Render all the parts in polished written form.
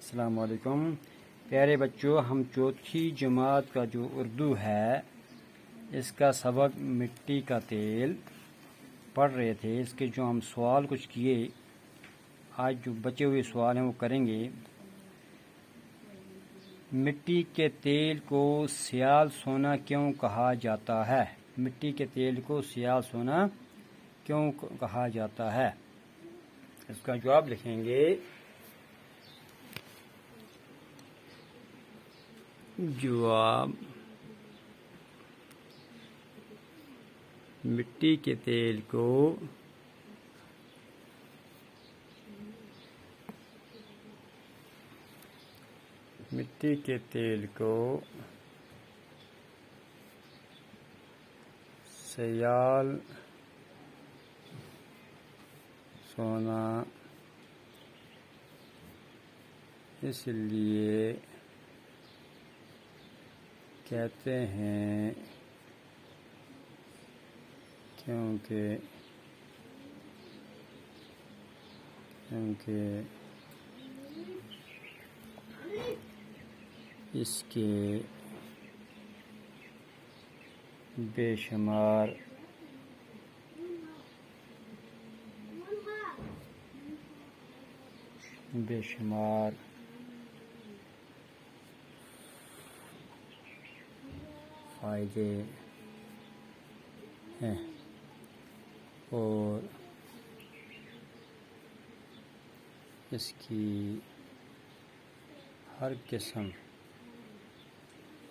अस्सलाम वालेकुम प्यारे बच्चों, हम चौथी जमात का जो उर्दू है इसका सबक मिट्टी का तेल पढ़ रहे थे। इसके जो हम सवाल कुछ किए, आज जो बचे हुए सवाल हैं वो करेंगे। मिट्टी के तेल को सियाल सोना क्यों कहा जाता है? मिट्टी के तेल को सियाल सोना क्यों कहा जाता है? इसका जवाब लिखेंगे। जवाब: मिट्टी के तेल को सियाल सोना इसलिए कहते हैं क्योंकि इसके बेशुमार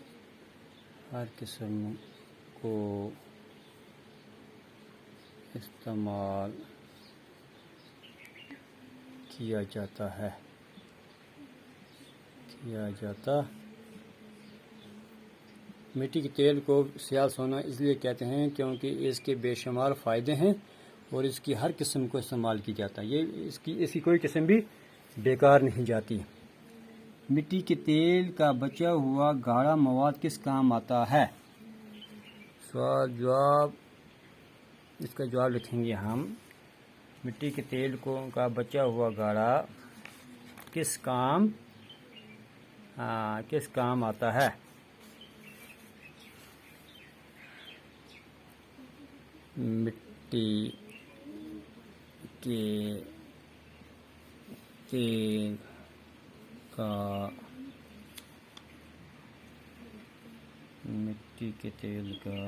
फ़ायदे हैं और इसकी हर किस्म को इस्तेमाल किया जाता है। मिट्टी के तेल को सियाल सोना इसलिए कहते हैं क्योंकि इसके बेशुमार फ़ायदे हैं और इसकी हर किस्म को इस्तेमाल की जाता है। ये इसकी कोई किस्म भी बेकार नहीं जाती। मिट्टी के तेल का बचा हुआ गाढ़ा मवाद किस काम आता है? सवाल जवाब, इसका जवाब लिखेंगे हम। मिट्टी के तेल का बचा हुआ गाढ़ा किस काम आता है? मिट्टी के तेल का मिट्टी के तेल का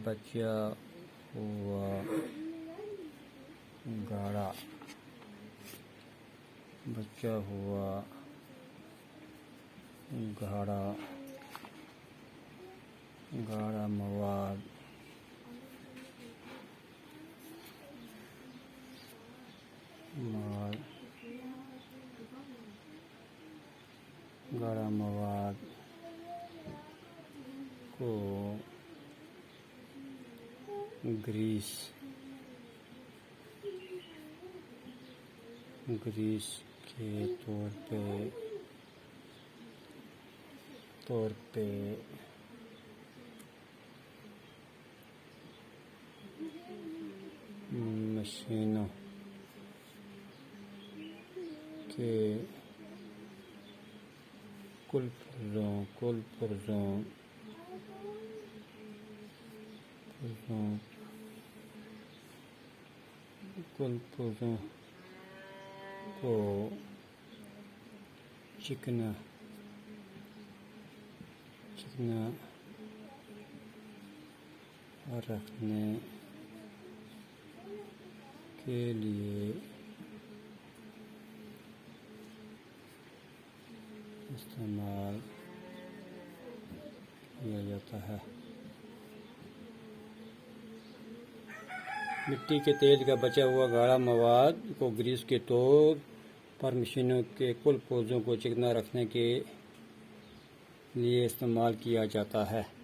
बचा हुआ गाढ़ा मवाद को ग्रीस के तौर पे मशीनों के कुल पुर्जों को चिकना रखने के लिए इस्तेमाल किया जाता है। मिट्टी के तेल का बचा हुआ गाढ़ा मवाद को ग्रीस के तौर पर मशीनों के कुल पुर्जों को चिकना रखने के लिए इस्तेमाल किया जाता है।